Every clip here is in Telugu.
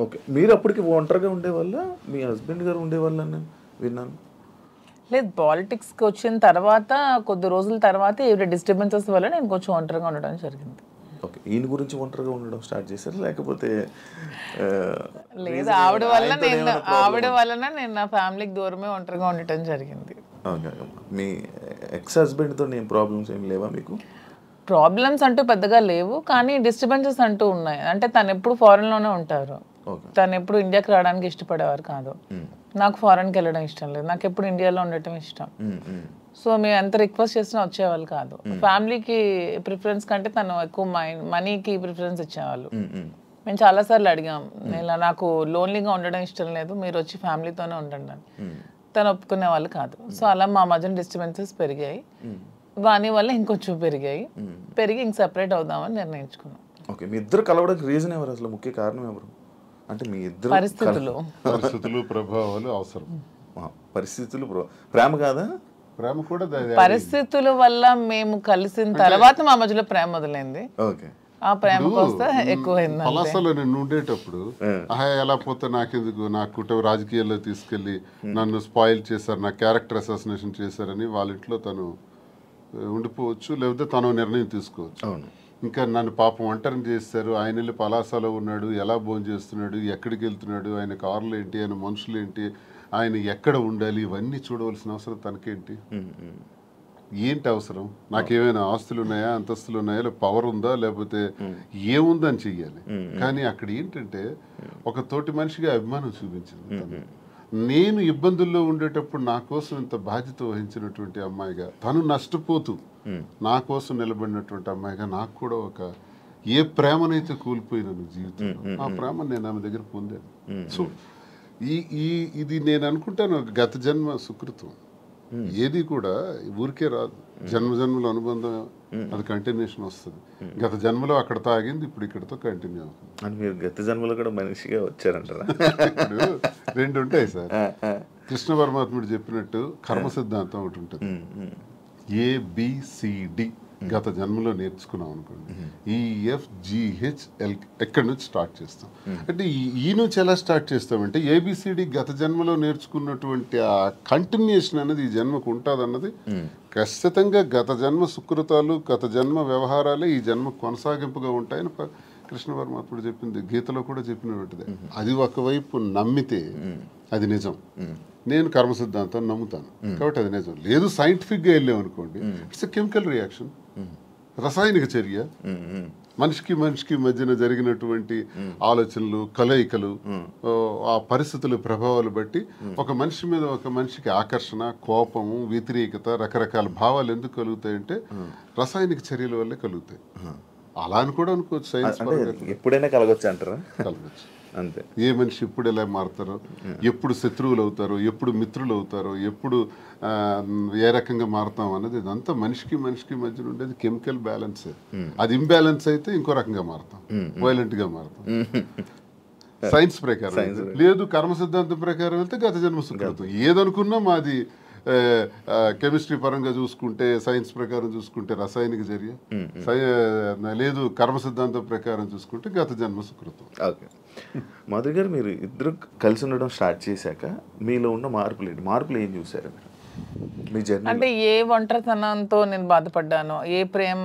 ఓకే. మీరు అప్పటికి ఒంటరిగా ఉండేవాళ్ళా? మీ హస్బెండ్ గారు ఉండేవాళ్ళని విన్నాను. లేదు, పాలిటిక్స్కి వచ్చిన తర్వాత కొద్ది రోజుల తర్వాత ఏవి డిస్టర్బెన్సెస్ వల్ల నేను కొంచెం ఒంటరిగా ఉండడం జరిగింది. ఓకే. ఈయన గురించి ఒంటరిగా ఉండడం స్టార్ట్ చేశారు, లేకపోతే లేదు, ఆవిడ వలన నేను నా ఫ్యామిలీకి దూరమే ఒంటరిగా ఉండటం జరిగింది. ఓకే. మీ ఎక్స్ హస్బెండ్తో ఏం ప్రాబ్లమ్స్ ఏం లేవా మీకు? ప్రాబ్లమ్స్ అంటూ పెద్దగా లేవు, కానీ డిస్టర్బెన్సెస్ అంటూ ఉన్నాయి. అంటే తను ఎప్పుడు ఫారెన్లోనే ఉంటారు, తను ఎప్పుడు ఇండియాకి రావడానికి ఇష్టపడేవారు కాదు. నాకు ఫారెన్కి వెళ్ళడం ఇష్టం లేదు, నాకు ఎప్పుడు ఇండియాలో ఉండటం ఇష్టం. సో మేము ఎంత రిక్వెస్ట్ చేసినా వచ్చేవాళ్ళు కాదు. ఫ్యామిలీకి ప్రిఫరెన్స్ కంటే తను ఎక్కువ మనీకి ప్రిఫరెన్స్ ఇచ్చేవాళ్ళు. మేము చాలాసార్లు అడిగాం, ఇలా నాకు లోన్లీగా ఉండడం ఇష్టం లేదు, మీరు వచ్చి ఫ్యామిలీతోనే ఉండండి అని. తను ఒప్పుకునే వాళ్ళు కాదు. సో అలా మా మధ్యన డిస్టర్బెన్సెస్ పెరిగాయి, వాని వల్ల ఇంకొంచెం పెరిగి ఇంక సెపరేట్ అవుదామని నిర్ణయించుకున్నాం. ఓకే. మీ ఇద్దరు కలవడానికి రీజన్ ఎవరు, అసలు ముఖ్య కారణం ఎవరు? అంటే మీ ఇద్దరు పరిస్థితులు ప్రభావాలు అవసరం. పరిస్థితులు ప్రేమ కాదా? ప్రేమ కూడా పరిస్థితుల వల్ల మేము కలిసిన తర్వాత మా మధ్యలో ప్రేమ మొదలైంది. ఓకే. ఆ ప్రేమ కోస్తా ఎక్కువైంది. పలాసలో నేను ఉండేటప్పుడు ఎలా పోతే నాకెందుకు, నా కుటుంబ రాజకీయాల్లో తీసుకెళ్లి నన్ను స్పాయిల్ చేశారు, నా క్యారెక్టర్ అసాసినేషన్ చేశారని వాళ్ళ ఇంట్లో తను ఉండిపోవచ్చు, లేకపోతే తను నిర్ణయం తీసుకోవచ్చు. అవును. ఇంకా నన్ను పాపం ఒంటరిని చేస్తారు, ఆయన వెళ్ళి పలాసలో ఉన్నాడు, ఎలా భోజనం చేస్తున్నాడు, ఎక్కడికి వెళ్తున్నాడు, ఆయన కార్లు ఏంటి, ఆయన మనుషులు ఏంటి, ఆయన ఎక్కడ ఉండాలి, ఇవన్నీ చూడవలసిన అవసరం తనకేంటి? ఏంటి అవసరం? నాకేమైనా ఆస్తులు ఉన్నాయా, అంతస్తులు ఉన్నాయా, లేకపోతే పవర్ ఉందా, లేకపోతే ఏముందని చెయ్యాలి. కానీ అక్కడ ఏంటంటే ఒక తోటి మనిషిగా అభిమానం చూపించింది. నేను ఇబ్బందుల్లో ఉండేటప్పుడు నా కోసం ఇంత బాధ్యత వహించినటువంటి అమ్మాయిగా, తను నష్టపోతూ నా కోసం నిలబడినటువంటి అమ్మాయిగా నాకు కూడా ఒక ఏ ప్రేమనైతే కోల్పోయినాను జీవితంలో, ఆ ప్రేమ నేను ఆమె దగ్గర పొందాను. సో ఇది నేను అనుకుంటాను గత జన్మ సుకృతం. ఏది కూడా ఊరికే రాదు, జన్మల అనుబంధం అది కంటిన్యూషన్ వస్తుంది. గత జన్మలో అక్కడ తాగింది ఇప్పుడు ఇక్కడతో కంటిన్యూ అవుతుంది. అని మీరు గత జన్మలో కూడా మనిషిగా వచ్చారంటారా? ఇప్పుడు రెండు ఉంటాయి సార్. కృష్ణ పరమాత్ముడు చెప్పినట్టు కర్మ సిద్ధాంతం ఒకటి ఉంటుంది. ABCD గత జన్మలో నేర్చుకున్నాం అనుకోండి, EFGHL ఎక్కడి నుంచి స్టార్ట్ చేస్తాం. అంటే ఈ నుంచి ఎలా స్టార్ట్ చేస్తామంటే ABCD గత జన్మలో నేర్చుకున్నటువంటి ఆ కంటిన్యూషన్ అనేది ఈ జన్మకు ఉంటుంది అన్నది ఖచ్చితంగా గత జన్మ సుకృతాలు, గత జన్మ వ్యవహారాలే ఈ జన్మ కొనసాగింపుగా ఉంటాయని కృష్ణ పరమాత్ముడు చెప్పింది, గీతలో కూడా చెప్పినటువంటిది. అది ఒకవైపు నమ్మితే అది నిజం. నేను కర్మ సిద్ధాంతాన్ని నమ్ముతాను కాబట్టి అది నిజం. లేదు సైంటిఫిక్గా వెళ్ళామనుకోండి, ఇట్స్ ఎ కెమికల్ రియాక్షన్, రసాయనిక చర్య. మనిషికి మధ్యన జరిగినటువంటి ఆలోచనలు, కలయికలు, ఆ పరిస్థితుల ప్రభావాలు బట్టి ఒక మనిషి మీద ఒక మనిషికి ఆకర్షణ, కోపము, వ్యతిరేకత, రకరకాల భావాలు ఎందుకు కలుగుతాయంటే రసాయనిక చర్యల వల్లే కలుగుతాయి. అలా అని కూడా అనుకోవచ్చు. సైన్స్ ఎప్పుడైనా కలగొచ్చు అంటారా? కలగచ్చు. అంతే. ఏ మనిషి ఎప్పుడు ఎలా మారుతారో, ఎప్పుడు శత్రువులు అవుతారో, ఎప్పుడు మిత్రులు అవుతారో, ఎప్పుడు ఏ రకంగా మారుతాం అన్నది ఇదంతా మనిషికి మధ్యన ఉండేది కెమికల్ బ్యాలెన్స్. అది ఇంబ్యాలెన్స్ అయితే ఇంకో రకంగా మారుతాం, వైలెంట్ గా మారుతాం. సైన్స్ ప్రకారం. లేదు కర్మ సిద్ధాంతం ప్రకారం వెళ్తే గత జన్మ సుకృతం. ఏదనుకున్నా మాది కెమిస్ట్రీ పరంగా చూసుకుంటే, సైన్స్ ప్రకారం చూసుకుంటే రసాయనిక చర్య, లేదు కర్మ సిద్ధాంతం ప్రకారం చూసుకుంటే గత జన్మ సుకృతం. ఓకే. మాధురి గారు, మీరు ఇద్దరు కలిసి ఉండడం స్టార్ట్ చేశాక మీలో ఉన్న మార్పులు ఏం చూసారు మీ జర్నీ? అంటే ఏ ఒంటరితనంతో నేను బాధపడ్డానో, ఏ ప్రేమ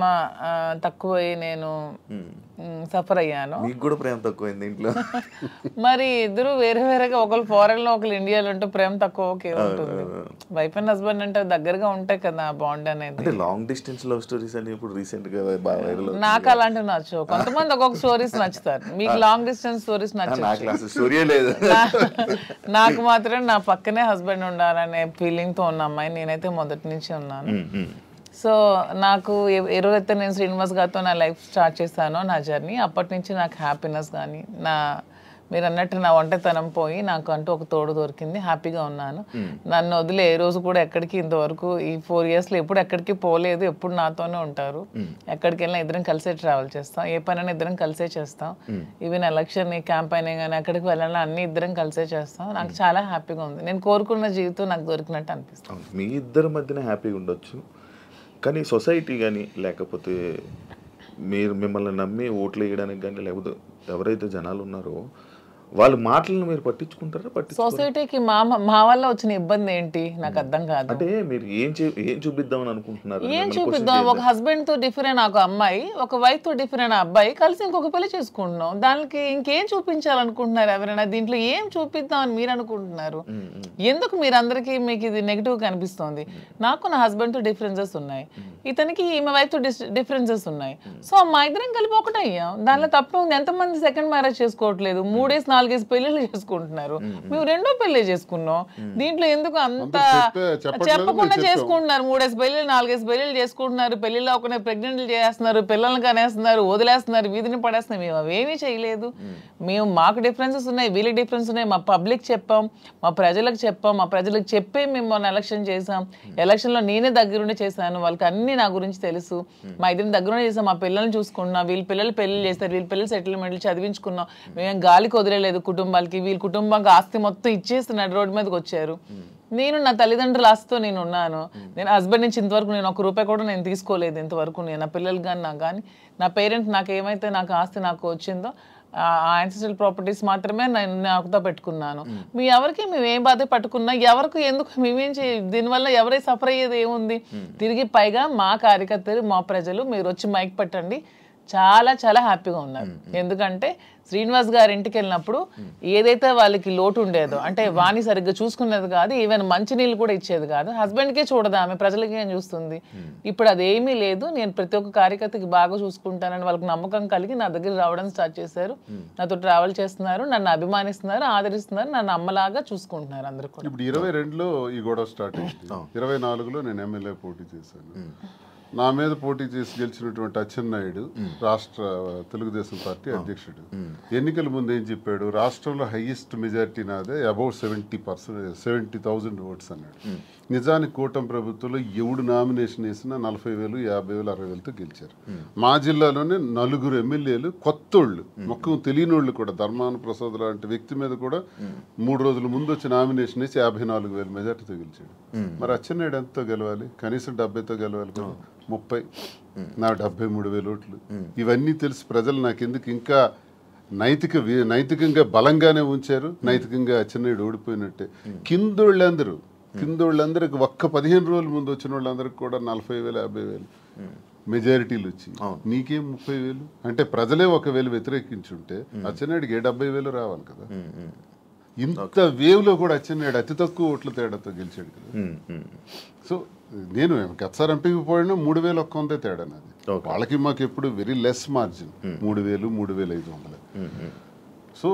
తక్కువై నేను సఫర్ అయ్యాను. మీకు కూడా ప్రేమ తక్కువైంది ఇంట్లో? మరి ఇద్దరు వేరేగా, ఒకళ్ళు ఫారెన్ లో ఒకళ్ళు ఇండియాలో ఉంటే ప్రేమ తక్కువ ఉంటుంది. వైఫ్ అండ్ హస్బెండ్ అంటే దగ్గరగా ఉంటాయి కదా బాండ్ అనేది. అంటే లాంగ్ డిస్టెన్స్ లవ్ స్టోరీస్ అని ఇప్పుడు రీసెంట్ గా బాగా వైరల్. నాకు అలాంటివి నచ్చవు. కొంతమంది ఒక్కొక్క స్టోరీస్ నచ్చుతారు. మీకు లాంగ్ డిస్టెన్స్ స్టోరీస్ నచ్చవు. నాకు మాత్రం నా పక్కనే హస్బెండ్ ఉండాలనే ఫీలింగ్ తో ఉన్న అమ్మాయి నేనైతే మొదటి నుంచి ఉన్నాను. సో నాకు ఏ రోజైతే నేను శ్రీనివాస్ గారితో నా లైఫ్ స్టార్ట్ చేశానో, నా జర్నీ, అప్పటి నుంచి నాకు హ్యాపీనెస్ కానీ, మీరు అన్నట్టు నా ఒంటరితనం పోయి నాకు అంటూ ఒక తోడు దొరికింది. హ్యాపీగా ఉన్నాను. నన్ను వదిలే ఏ రోజు కూడా ఎక్కడికి ఇంతవరకు ఈ 4 yearsలో ఎప్పుడు ఎక్కడికి పోలేదు. ఎప్పుడు నాతోనే ఉంటారు. ఎక్కడికి వెళ్ళినా ఇద్దరం కలిసే ట్రావెల్ చేస్తాం. ఏ పనైనా ఇద్దరం కలిసే చేస్తాం. ఈవెన్ ఎలక్షన్ క్యాంపెయిన్ కానీ ఎక్కడికి వెళ్ళాలన్నా అన్ని ఇద్దరం కలిసే చేస్తాం. నాకు చాలా హ్యాపీగా ఉంది. నేను కోరుకున్న జీవితం నాకు దొరికినట్టు అనిపిస్తుంది. మీ ఇద్దరి మధ్యన హ్యాపీగా ఉండొచ్చు, కానీ సొసైటీ కానీ, లేకపోతే మిమ్మల్ని నమ్మి ఓట్లు వేయడానికి కానీ, లేకపోతే ఎవరైతే జనాలు ఉన్నారో వాళ్ళ మాటలను మీరు పట్టించుకుంటారా? సొసైటీకి మా వల్ల వచ్చిన ఇబ్బంది ఏంటి నాకు అర్థం కాదు. అంటే మీరు ఏం చూపిద్దామని అనుకుంటున్నారు? ఏం చూపిద్దాం? ఒక హస్బెండ్ తో డిఫరెంట్ ఒక అమ్మాయి, ఒక వైఫ్ తో డిఫరెంట్ అబ్బాయి కలిసి ఇంకొక పెళ్లి చేసుకుంటున్నాం. దానికి ఇంకేం చూపించాలనుకుంటున్నారు ఎవరైనా? దీంట్లో ఏం చూపిద్దాం అని మీరు అనుకుంటున్నారు? ఎందుకు మీరందరికీ మీకు ఇది నెగిటివ్ గా అనిపిస్తుంది? నాకు నా హస్బెండ్ తో డిఫరెన్సెస్ ఉన్నాయి, ఇతనికి ఈమె వైఫ్ తో డిఫరెన్సెస్ ఉన్నాయి. సో మా ఇద్దరం కలిపి ఒకటయ్యాం. దానిలో తప్పే ఉంది. ఎంతమంది సెకండ్ మ్యారేజ్ చేసుకోవట్లేదు, 3-4 పెళ్లిళ్ళు చేసుకుంటున్నారు. మేము 2వ పెళ్లి చేసుకున్నాం. దీంట్లో ఎందుకు అంత చెప్పకుండా చేసుకుంటున్నారు? 3 పెళ్లిళ్ళు 4 పెళ్లిళ్ళు చేసుకుంటున్నారు. పెళ్లిలో ఒక ప్రెగ్నెంట్లు చేస్తున్నారు, పిల్లల్ని కనేస్తున్నారు, వదిలేస్తున్నారు, వీధిని పడేస్తున్నారు. మేము అవేమీ చేయలేదు. మేము మాకు డిఫరెన్సెస్ ఉన్నాయి, వీళ్ళకి డిఫరెన్స్ ఉన్నాయి. మా పబ్లిక్ చెప్పాం, మా ప్రజలకు చెప్పాం, మా ప్రజలకు చెప్పే మేము మొన్న ఎలక్షన్ చేసాం. ఎలక్షన్లో నేనే దగ్గరుండి చేశాను. వాళ్ళకి అన్ని నా గురించి తెలుసు. మా ఇద్దరిని దగ్గరుండి చేసాం. మా పిల్లల్ని చూసుకున్నాం, వీళ్ళ పిల్లలు పెళ్లి చేస్తారు, వీళ్ళ పిల్లలు సెటిల్మెంట్లు చదివించుకున్నాం. మేము గాలికి వదిలేదు కుటుంబాలకి. వీళ్ళ కుటుంబానికి ఆస్తి మొత్తం ఇచ్చేస్తున్నాడు, రోడ్డు మీదకి వచ్చారు. నేను నా తల్లిదండ్రుల ఆస్తితో నేను ఉన్నాను. నేను హస్బెండ్ నుంచి ఇంతవరకు నేను ₹1 కూడా నేను తీసుకోలేదు ఇంతవరకు. నేను నా పిల్లలు కానీ నాకు కానీ నా పేరెంట్స్ నాకు ఏమైతే నాకు ఆస్తి నాకు వచ్చిందో ఆ యాన్సిస్ట్రల్ ప్రాపర్టీస్ మాత్రమే నేను నాకుతో పెట్టుకున్నాను. మీ ఎవరికి మేము ఏం బాధ పట్టుకున్నా, ఎవరికి ఎందుకు మేమేం దీనివల్ల ఎవరై సఫర్ అయ్యేది ఏముంది? తిరిగి పైగా మా కార్యకర్తలు మా ప్రజలు మీరు వచ్చి మైక్ పెట్టండి చాలా చాలా హ్యాపీగా ఉన్నారు. ఎందుకంటే శ్రీనివాస్ గారి ఇంటికి వెళ్ళినప్పుడు ఏదైతే వాళ్ళకి లోటు ఉండేదో, అంటే వాణి సరిగ్గా చూసుకునేది కాదు, ఈవెన్ మంచినీళ్ళు కూడా ఇచ్చేది కాదు. హస్బెండ్కే చూడదు ఆమె, ప్రజలకి ఏం చూస్తుంది. ఇప్పుడు అదేమీ లేదు. నేను ప్రతి ఒక్క కార్యకర్తకి బాగా చూసుకుంటానని వాళ్ళకి నమ్మకం కలిగి నా దగ్గర రావడం స్టార్ట్ చేశారు. నాతో ట్రావెల్ చేస్తున్నారు, నన్ను అభిమానిస్తున్నారు, ఆదరిస్తున్నారు, నన్ను అమ్మలాగా చూసుకుంటున్నారు అందరూ కూడా. ఇప్పుడు 22లో ఈ గొడవ స్టార్ట్ అయింది. 24లో నేను ఎమ్మెల్యే పోటీ చేశాను. నా మీద పోటీ చేసి గెలిచినటువంటి అచ్చెన్నాయుడు రాష్ట్ర తెలుగుదేశం పార్టీ అధ్యక్షుడు ఎన్నికల ముందు ఏం చెప్పాడు? రాష్ట్రంలో హైయెస్ట్ మెజారిటీ నాదే, అబౌట్ 70,000 ఓట్స్ అన్నాడు. నిజానికి కూటమి ప్రభుత్వంలో ఎవడు నామినేషన్ వేసినా 40,000, 50,000, 60,000తో గెలిచారు. మా జిల్లాలోనే 4 ఎమ్మెల్యేలు కొత్తోళ్ళు, మొక్కం తెలియని వాళ్ళు కూడా, ధర్మాన ప్రసాద్ లాంటి వ్యక్తి మీద కూడా 3 రోజుల ముందు వచ్చి నామినేషన్ వేసి 54,000 మెజార్టీతో గెలిచాడు. మరి అచ్చెన్నాయుడు ఎంతో గెలవాలి? కనీసం 70తో గెలవాలి కదా. 30, నా 73,000 ఓట్లు. ఇవన్నీ తెలిసి ప్రజలు నాకెందుకు ఇంకా నైతికంగా బలంగానే ఉంచారు. నైతికంగా అచ్చెన్నాయుడు ఓడిపోయినట్టే. కిందోళ్ళందరికి ఒక్క 15 రోజుల ముందు వచ్చిన వాళ్ళందరికి కూడా 40,000, 50,000 మెజారిటీలు వచ్చి నీకేం 30,000? అంటే ప్రజలే 1,000 వ్యతిరేకించుంటే అచ్చెన్నాయుడికి 70,000 రావాలి కదా. ఇంత వేవ్లో కూడా అచ్చెన్నాయుడు అతి తక్కువ ఓట్ల తేడాతో గెలిచాడు కదా. సో నేను గతసారి ఎంపీకి పోయినా 3,100 తేడా నాది. వాళ్ళకి మాకు ఎప్పుడు వెరీ లెస్ మార్జిన్, 3,000, 3,500. సో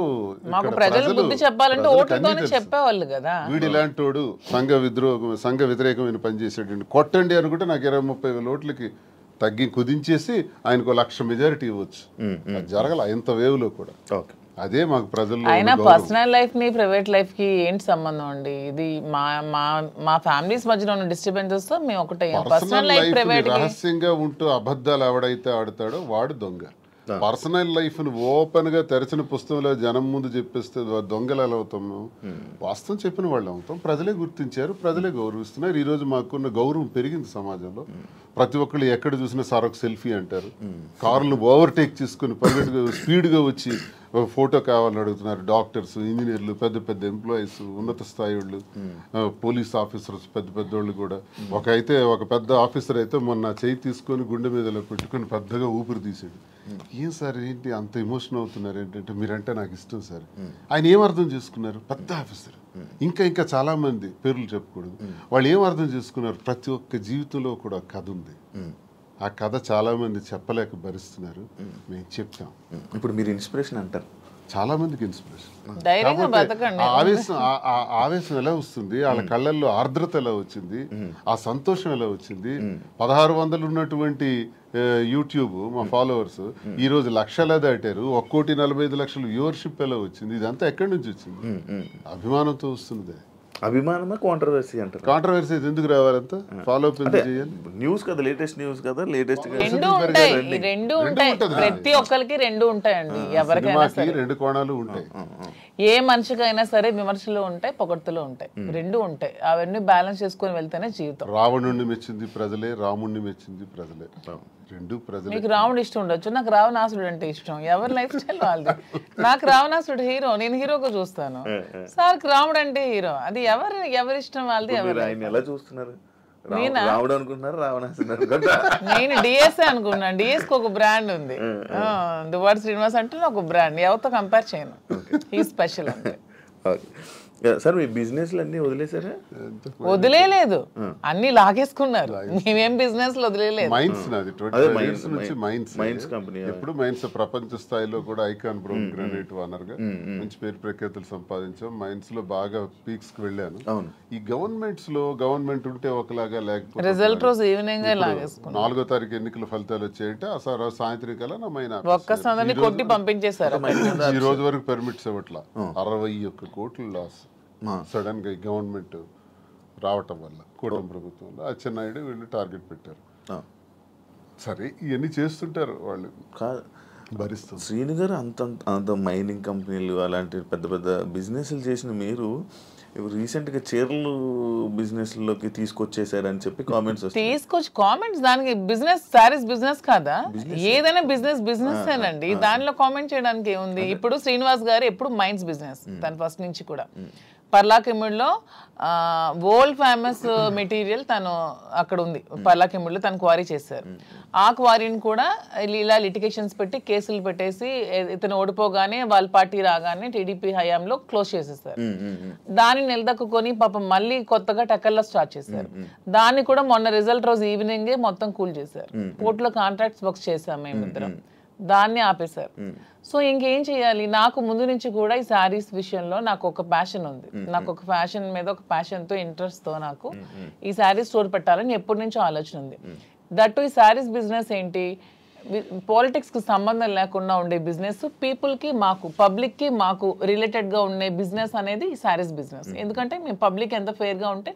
ప్రజలు బుద్ధి చెప్పాలంటే ఓట్లతోనే చెప్పేవాళ్ళు కదా. వీడు ఇలాంటి వాడు సంఘ వ్యతిరేకమైన పని చేసాడు, కొట్టండి అనుకుంటే నాకు 20-30,000 ఓట్లకి కుదించేసి ఆయనకు 1,00,000 మెజారిటీ ఇవ్వచ్చు. జరగల ఇంత వేవ్ లో కూడా. అదే మాకు ప్రజల్లో. అయినా పర్సనల్ లైఫ్ ని ప్రైవేట్ లైఫ్ కి ఏంటి సంబంధం అండి? ఇది మా ఫ్యామిలీస్ మధ్యలో ఉన్న డిస్టర్బెన్సెస్ తో మేము ఒకటే. పర్సనల్ లైఫ్ ప్రైవేట్ రహస్యంగా ఉంటూ అబద్ధాలు ఎవడైతే ఆడతాడో వాడు దొంగ. పర్సనల్ లైఫ్ ను ఓపెన్ గా తెరచిన పుస్తకంలో జనం ముందు చెప్పేస్తే దొంగలు ఎలా అవుతాం? వాస్తవం చెప్పిన వాళ్ళు అవుతాం. ప్రజలే గుర్తించారు, ప్రజలే గౌరవిస్తున్నారు. ఈ రోజు మాకున్న గౌరవం పెరిగింది సమాజంలో. ప్రతి ఒక్కళ్ళు ఎక్కడ చూసినా సార్ ఒక సెల్ఫీ అంటారు. కార్లు ఓవర్టేక్ చేసుకుని స్పీడ్గా వచ్చి ఫోటో కావాలని అడుగుతున్నారు. డాక్టర్స్, ఇంజనీర్లు, పెద్ద పెద్ద ఎంప్లాయీస్, ఉన్నత స్థాయి వాళ్ళు, పోలీస్ ఆఫీసర్స్, పెద్ద పెద్దోళ్ళు కూడా. ఒక పెద్ద ఆఫీసర్ అయితే మొన్న చేయి తీసుకొని గుండె మీద పెట్టుకొని పెద్దగా ఊపిరి తీసాడు. ఏం సార్ ఏంటి అంత ఎమోషన్ అవుతున్నారు? ఏంటంటే మీరంటే నాకు ఇష్టం సార్. ఆయన ఏం అర్థం చేసుకున్నారు? పెద్ద ఆఫీసర్. ఇంకా చాలా మంది పేర్లు చెప్పకూడదు. వాళ్ళు ఏం అర్థం చేసుకున్నారు? ప్రతి ఒక్క జీవితంలో కూడా కథ ఉంది. ఆ కథ చాలా మంది చెప్పలేక భరిస్తున్నారు. మేము చెప్తాం. ఇప్పుడు మీరు ఇన్స్పిరేషన్ అంటారు, చాలా మందికి ఇన్స్పిరేషన్. ఆవేశం ఎలా వస్తుంది? వాళ్ళ కళ్ళల్లో ఆర్ద్రత ఎలా వచ్చింది? ఆ సంతోషం ఎలా వచ్చింది? 1,600 ఉన్నటువంటి యూట్యూబ్ మా ఫాలోవర్స్ ఈ రోజు 1,00,000 దాటారు. 1,45,00,000 వ్యూవర్షిప్ ఎలా వచ్చింది? ఇదంతా ఎక్కడి నుంచి వచ్చింది? అభిమానంతో వస్తుంది. అభిమానమా కాంట్రవర్సీ అంటారు? కాంట్రవర్సీ ఎందుకు రావాలంత? ఫాలో అప్ చేయాలి. న్యూస్ కదా, లేటెస్ట్ న్యూస్ కదా, లేటెస్ట్ రెండు ఉంటాయి. ప్రతి ఒక్కరికి 2 ఉంటాయండి. ఎవరికైనా సరే 2 కోణాలు ఉంటాయి. ఏ మనిషికైనా సరే విమర్శలు ఉంటాయి, పొగడ్తలు ఉంటాయి, 2 ఉంటాయి. అవన్నీ బ్యాలెన్స్ చేసుకొని వెళ్తేనే జీవితం. రావణుడిని మెచ్చింది ప్రజలే, రాముడిని మెచ్చింది ప్రజలే. రెండు ప్రజలు మీకు రావణ ఇష్టం ఉండొచ్చు, నాకు రావణాసుడు అంటే ఇష్టం. ఎవరి లైఫ్ స్టైల్ వాళ్ళది. నాకు రావణాసుడు హీరో, నేను హీరోగా చూస్తాను. సార్ రాముడు అంటే హీరో. అది ఎవరి ఇష్టం వాళ్ళది. ఆయన ఎలా చూస్తున్నారు? రాముడు అనుకుంటున్నారు, రావణాసుడు? నేను డిఎస్ఏ అనుకున్నాను. డిఎస్కి ఒక బ్రాండ్ ఉంది, దువ్వాడ శ్రీనివాస్ అంటే ఒక బ్రాండ్. ఎవరితో కంపేర్ చేయను, ఈ స్పెషల్ అంటే. సార్ మీ బిజినెస్లు అన్నీ వదిలేసారా? వదిలేదు, అన్ని లాగేసుకున్నారు. మేమేం బిజినెస్ వదిలేదు. మైన్స్ కంపెనీ ఎప్పుడు మైన్స్ ప్రపంచ స్థాయిలో కూడా ఐకాన్ బ్రౌన్ గ్రానైట్ ఓనర్ గా మంచి పేరు ప్రఖ్యాతులు సంపాదించాం. మైన్స్ లో బాగా పీక్స్ కి వెళ్ళాను. ఈ గవర్నమెంట్స్ లో గవర్నమెంట్ ఉంటే ఒకలాగా, లేకపోతే రిజల్ట్ రోజు ఈవినింగ్ లాగేసుకున్నాం. 4వ తారీఖు ఎన్నికల ఫలితాలు వచ్చాయంటే ఆ సాయంత్రం కల్లా నా మైనా ఒక్కసారి కొట్టి పంపించేశారు. ఈ రోజు వరకు పెర్మిట్స్ ఇవ్వట్లా. 61 కోట్లు లాస్ సడన్ గా గవర్నమెంట్ రావటం వల్ల, కూటమి ప్రభుత్వంలో అచ్చెన్నాయుడు వీళ్ళు టార్గెట్ పెట్టారు. సరే ఇవన్నీ చేస్తుంటారు వాళ్ళు, భరిస్తారు. శ్రీను గారు అంత మైనింగ్ కంపెనీలు అలాంటి పెద్ద పెద్ద బిజినెస్లు చేసిన మీరు రీసెంట్గా చీరలు బిజినెస్లోకి తీసుకొచ్చేసారని చెప్పి కామెంట్స్ కామెంట్స్ దానికి బిజినెస్, సారీస్ బిజినెస్ కాదా? ఏదైనా బిజినెస్ ఏనండి, దానిలో కామెంట్ చేయడానికి ఏముంది? ఇప్పుడు శ్రీనివాస్ గారు ఎప్పుడు మైన్స్ బిజినెస్, తను ఫస్ట్ నుంచి కూడా. పర్లాకిముడిలో వరల్డ్ ఫేమస్ మెటీరియల్ తను అక్కడ ఉంది. పర్లాకిముడిలో తను క్వారీ చేశారు. ఆ క్వారీని కూడా ఇలా లిటిగేషన్స్ పెట్టి కేసులు పెట్టేసి ఇతను ఓడిపోగానే వాళ్ళ పార్టీ రాగానే టీడీపీ హయాంలో క్లోజ్ చేసేసారు. దాన్ని నిలదక్కుని పాపం మళ్ళీ కొత్తగా టెక్కల్లో స్టార్ట్ చేశారు. దాన్ని కూడా మొన్న రిజల్ట్ రోజు ఈవినింగే మొత్తం కూల్ చేశారు. కోర్టులో కాంట్రాక్ట్స్ వర్క్స్ చేశాం మేమిద్దరం, దాన్ని ఆపేశారు. సో ఇంకేం చేయాలి? నాకు ముందు నుంచి కూడా ఈ శారీస్ విషయంలో నాకు ఒక ప్యాషన్ ఉంది. నాకు ఒక ఫ్యాషన్ మీద ఒక ప్యాషన్తో, ఇంట్రెస్ట్తో నాకు ఈ శారీస్ స్టోర్ పెట్టాలని ఎప్పటి నుంచో ఆలోచన ఉంది. దట్టు ఈ శారీస్ బిజినెస్ ఏంటి, పాలిటిక్స్కి సంబంధం లేకుండా ఉండే బిజినెస్, పీపుల్కి మాకు, పబ్లిక్కి మాకు రిలేటెడ్గా ఉండే బిజినెస్ అనేది ఈ శారీస్ బిజినెస్. ఎందుకంటే మేము పబ్లిక్ ఎంత ఫెయిర్గా ఉంటే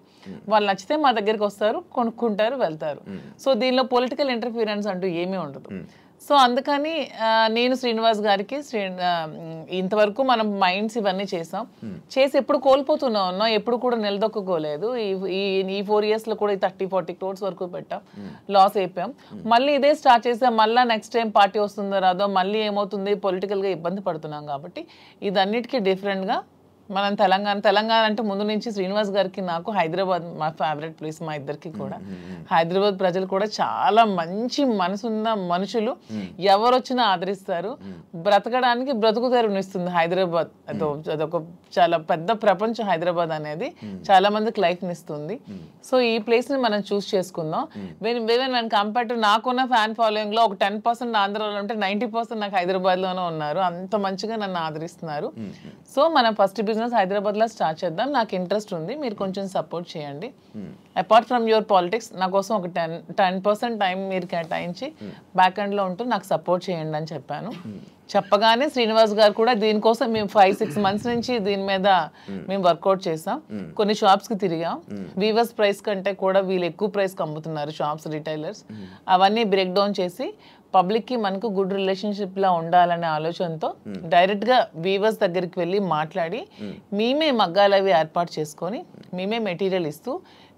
వాళ్ళు నచ్చితే మా దగ్గరికి వస్తారు, కొనుక్కుంటారు, వెళ్తారు. సో దీనిలో పొలిటికల్ ఇంటర్ఫీరెన్స్ అంటూ ఏమీ ఉండదు. సో అందుకని నేను శ్రీనివాస్ గారికి ఇంతవరకు మనం మైండ్స్ ఇవన్నీ చేసాం, చేసి ఎప్పుడు కోల్పోతున్నా ఉన్నాం, ఎప్పుడు కూడా నిలదొక్కుకోలేదు. ఈ 4 yearsలో కూడా 30-40 crores వరకు పెట్టాం, లాస్ అయిపోయాం. మళ్ళీ ఇదే స్టార్ట్ చేసాం. మళ్ళీ నెక్స్ట్ టైం పార్టీ వస్తుందో రాదో, మళ్ళీ ఏమవుతుంది, పొలిటికల్గా ఇబ్బంది పడుతున్నాం. కాబట్టి ఇదన్నిటికీ డిఫరెంట్గా మనం తెలంగాణ అంటే ముందు నుంచి శ్రీనివాస్ గారికి నాకు హైదరాబాద్ మా ఫేవరెట్ ప్లేస్, మా ఇద్దరికి కూడా. హైదరాబాద్ ప్రజలు కూడా చాలా మంచి మనసున్న మనుషులు, ఎవరు వచ్చినా ఆదరిస్తారు. బ్రతకడానికి బ్రతుకు తెరునిస్తుంది హైదరాబాద్. అదొక చాలా పెద్ద ప్రపంచం హైదరాబాద్ అనేది, చాలా మందికి లైఫ్ని ఇస్తుంది. సో ఈ ప్లేస్ని మనం చూస్ చేసుకుందాం. వెన్ కంపేర్ టు నాకున్న ఫ్యాన్ ఫాలోయింగ్లో ఒక 10% ఆంధ్రాలో ఉంటే 90% నాకు హైదరాబాద్లోనే ఉన్నారు. అంత మంచిగా నన్ను ఆదరిస్తున్నారు. సో మనం ఫస్ట్ బిజినెస్ హైదరాబాద్లో స్టార్ట్ చేద్దాం. నాకు ఇంట్రెస్ట్ ఉంది, మీరు కొంచెం సపోర్ట్ చేయండి. అపార్ట్ ఫ్రమ్ యువర్ పాలిటిక్స్ నా కోసం ఒక 10% టైం మీరు కేటాయించి బ్యాక్ ఎండ్లో ఉంటూ నాకు సపోర్ట్ చేయండి అని చెప్పాను. చెప్పగానే శ్రీనివాస్ గారు కూడా దీనికోసం మేము 5-6 months నుంచి దీని మీద మేము వర్కౌట్ చేసాం. కొన్ని షాప్స్కి తిరిగాం. వీవర్స్ ప్రైస్ కంటే కూడా వీళ్ళు ఎక్కువ ప్రైస్కి అమ్ముతున్నారు షాప్స్, రిటైలర్స్. అవన్నీ బ్రేక్ డౌన్ చేసి పబ్లిక్కి మనకు గుడ్ రిలేషన్షిప్లా ఉండాలనే ఆలోచనతో డైరెక్ట్గా వీవర్స్ దగ్గరికి వెళ్ళి మాట్లాడి మేమే మగ్గాలు అవి ఏర్పాటు చేసుకొని మేమే మెటీరియల్ ఇస్తూ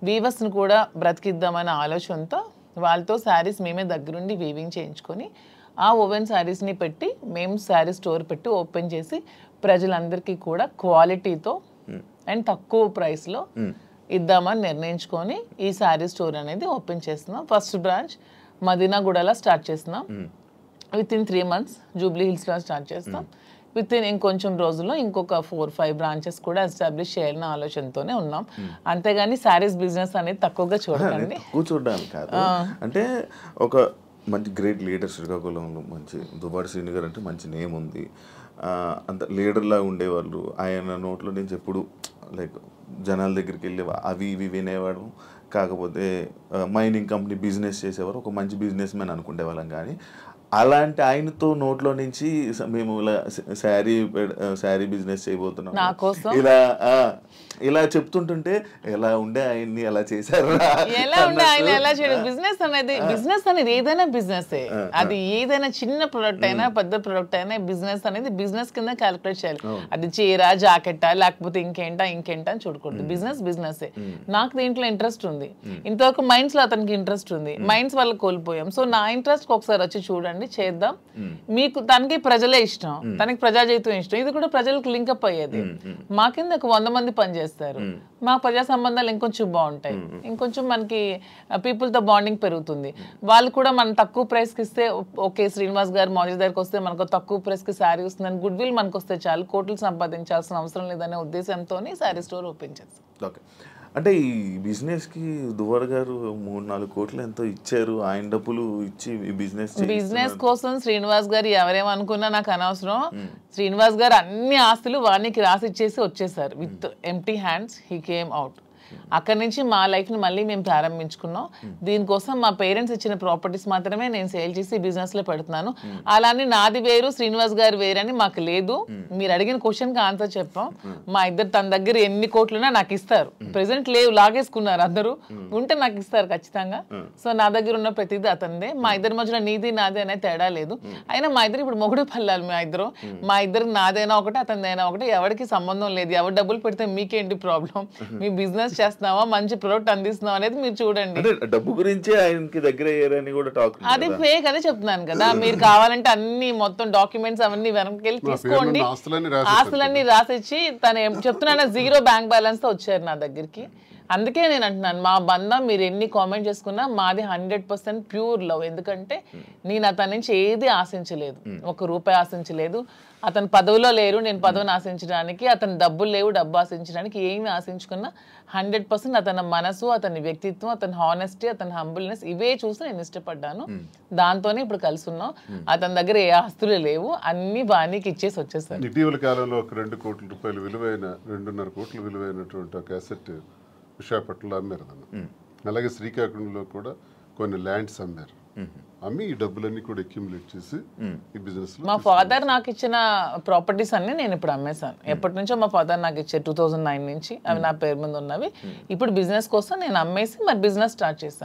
వీవర్స్ని కూడా బ్రతికిద్దామనే ఆలోచనతో వాళ్ళతో శారీస్ మేమే దగ్గరుండి వీవింగ్ చేయించుకొని ఆ ఓవెన్ శారీస్ని పెట్టి మేము శారీ స్టోర్ పెట్టి ఓపెన్ చేసి ప్రజలందరికీ కూడా క్వాలిటీతో అండ్ తక్కువ ప్రైస్లో ఇద్దామని నిర్ణయించుకొని ఈ శారీ స్టోర్ అనేది ఓపెన్ చేస్తున్నాం. ఫస్ట్ బ్రాంచ్ మదీనాగూడలో స్టార్ట్ చేస్తున్నాం. వితిన్ 3 months జూబ్లీ హిల్స్లో స్టార్ట్ చేస్తాం. వితిన్ ఇంకొంచెం రోజుల్లో ఇంకొక 4-5 branches కూడా ఎస్టాబ్లిష్ చేయాలన్న ఆలోచనతోనే ఉన్నాం. అంతేగాని శారీస్ బిజినెస్ అనేది తక్కువగా చూడండి, చూడడానికి కాదు. అంటే ఒక మంచి గ్రేట్ లీడర్ శ్రీకాకుళంలో, మంచి దువ్వాడ శ్రీను గారు అంటే మంచి నేమ్ ఉంది. అంత లీడర్లా ఉండేవాళ్ళు. ఆయన నోట్లో నుంచి ఎప్పుడు లైక్ జనాల దగ్గరికి వెళ్ళి అవి ఇవి వినేవాడు. కాకపోతే మైనింగ్ కంపెనీ బిజినెస్ చేసేవారు, ఒక మంచి బిజినెస్ మ్యాన్ అనుకునే వాళ్ళం. కానీ అలాంటి ఆయనతో నోట్లో నుంచి మేము ఇలా శారీ బిజినెస్ చేయబోతున్నాం నా కోసం ఇలా చెప్తుంటుంటే ఎలా ఉండే ఆయన్ని అలా చేశారు, ఎలా ఉండే ఆయన ఎలా చేయడం. బిజినెస్ అనేది ఏదైనా బిజినెస్, అది ఏదైనా చిన్న ప్రొడక్ట్ అయినా పెద్ద ప్రొడక్ట్ అయినా బిజినెస్ అనేది బిజినెస్ కింద క్యాలిక్యులేట్ చేయాలి. అది చీర జాకెట్టా లేకపోతే ఇంకేంటా అని చూడకూడదు. బిజినెస్ నాకు దీంట్లో ఇంట్రెస్ట్ ఉంది. ఇంతవరకు మైండ్స్ లో అతనికి ఇంట్రెస్ట్ ఉంది, మైండ్స్ వల్ల కోల్పోయాం. సో నా ఇంట్రెస్ట్ ఒకసారి వచ్చి చూడండి, చేద్దాం. మీకు తనకి ప్రజలే ఇష్టం, తనకి ప్రజాజీవితం ఇష్టం, ఇది కూడా ప్రజలకు లింకప్ అయ్యేది. మా కింద ఒక 100 మంది పనిచేస్తారు, మా ప్రజా సంబంధాలు ఇంకొంచెం బాగుంటాయి, ఇంకొంచెం మనకి పీపుల్ తో బాండింగ్ పెరుగుతుంది. వాళ్ళు కూడా మనం తక్కువ ప్రైస్ కి ఇస్తే ఓకే, శ్రీనివాస్ గారు మౌజీ దగ్గరికి వస్తే మనకు తక్కువ ప్రైస్ కి శారీ వస్తుందని గుడ్ విల్ మనకు వస్తే చాలు, కోట్లు సంపాదించాల్సిన అవసరం లేదనే ఉద్దేశంతో శారీ స్టోర్ ఓపెన్ చేస్తాం. ఓకే, అంటే ఈ బిజినెస్ కి దువ్వాడ గారు 3-4 కోట్లు ఎంతో ఇచ్చారు, ఆయన డబ్బులు ఇచ్చి ఈ బిజినెస్ కోసం శ్రీనివాస్ గారు ఎవరేమనుకున్నా నాకు అనవసరం. శ్రీనివాస్ గారు అన్ని ఆస్తులు వానికి రాసి ఇచ్చేసి వచ్చేసారు. With empty hands he came out. అక్కడి నుంచి మా లైఫ్ ని మళ్ళీ మేము ప్రారంభించుకున్నాం. దీనికోసం మా పేరెంట్స్ ఇచ్చిన ప్రాపర్టీస్ మాత్రమే నేను సేల్ చేసి బిజినెస్ లో పెడుతున్నాను. అలానే నాది వేరు శ్రీనివాస్ గారు వేరని మాకు లేదు. మీరు అడిగిన క్వశ్చన్ కి ఆన్సర్ చెప్పాం. మా ఇద్దరు తన దగ్గర ఎన్ని కోట్లున్నా నాకు ఇస్తారు. ప్రెసెంట్ లేవు, లాగేసుకున్నారు అందరూ, ఉంటే నాకు ఇస్తారు ఖచ్చితంగా. సో నా దగ్గర ఉన్న ప్రతిదీ అతనిదే. మా ఇద్దరి మధ్యలో నీది నాది అనే తేడా లేదు. అయినా మా ఇద్దరు ఇప్పుడు మొగుడు పల్లాలి. మా ఇద్దరికి నాదైనా ఒకటి అతనిదైనా ఒకటి, ఎవరికి సంబంధం లేదు. ఎవరు డబ్బులు పెడితే మీకేంటి ప్రాబ్లం? మీ బిజినెస్ చేస్తున్నావా, మంచి ప్రొడక్ట్ అందిస్తున్నావా అనేది మీరు చూడండి. డబ్బు గురించి ఆయనకి దగ్గర అయ్యారని కూడా టాక్, అది ఫేక్ అదే చెప్తున్నాను కదా. మీరు కావాలంటే అన్ని మొత్తం డాక్యుమెంట్స్ అవన్నీ వెనక్కి వెళ్ళి తీసుకోండి, ఆస్తులన్నీ రాసిచ్చి తను చెప్తున్నా 0 బ్యాంక్ బ్యాలెన్స్ తో వచ్చారు నా దగ్గరికి. అందుకే నేను అంటున్నాను, మా బంధం మీరు ఎన్ని కామెంట్ చేసుకున్నా మాది 100% ప్యూర్ లవ్. ఎందుకంటే నేను అతని నుంచి ఏది ఆశించలేదు, 1 రూపాయి ఆశించలేదు. అతను పదవిలో లేరు, నేను పదవిని ఆశించడానికి, అతను డబ్బులు లేవు, డబ్బు ఆశించడానికి. ఏమి ఆశించుకున్నా 100% అతని మనసు, అతని వ్యక్తిత్వం, అతని హానెస్టీ, అతని హంబుల్నెస్ ఇవే చూసి నేను ఇష్టపడ్డాను. దాంతోనే ఇప్పుడు కలిసి ఉన్నాం. అతని దగ్గర ఏ ఆస్తులు లేవు, అన్ని బాణీకి ఇచ్చేసి వచ్చేసారు. ఇటీవల కాలంలో ఒక 2 కోట్ల రూపాయలు విలువైన 2.5 కోట్ల విలువైనటువంటి ఒక అసెట్ విశాఖపట్నంలో అమ్మారు. అలాగే శ్రీకాకుళంలో కూడా కొన్ని ల్యాండ్స్ అమ్మారు. అమ్మి ఈ డబ్బులన్నీ కూడా అక్యుములేట్ చేసి ఈ బిజినెస్. మా ఫాదర్ నాకు ఇచ్చిన ప్రాపర్టీస్ అన్ని నేను ఇప్పుడు అమ్మేశాను. ఎప్పటి నుంచో మా ఫాదర్ నాకు ఇచ్చే 2009 నుంచి అవి నా పేరు మీద ఉన్నవి. ఇప్పుడు బిజినెస్ కోసం నేను అమ్మేసి మరి బిజినెస్ స్టార్ట్ చేశాను.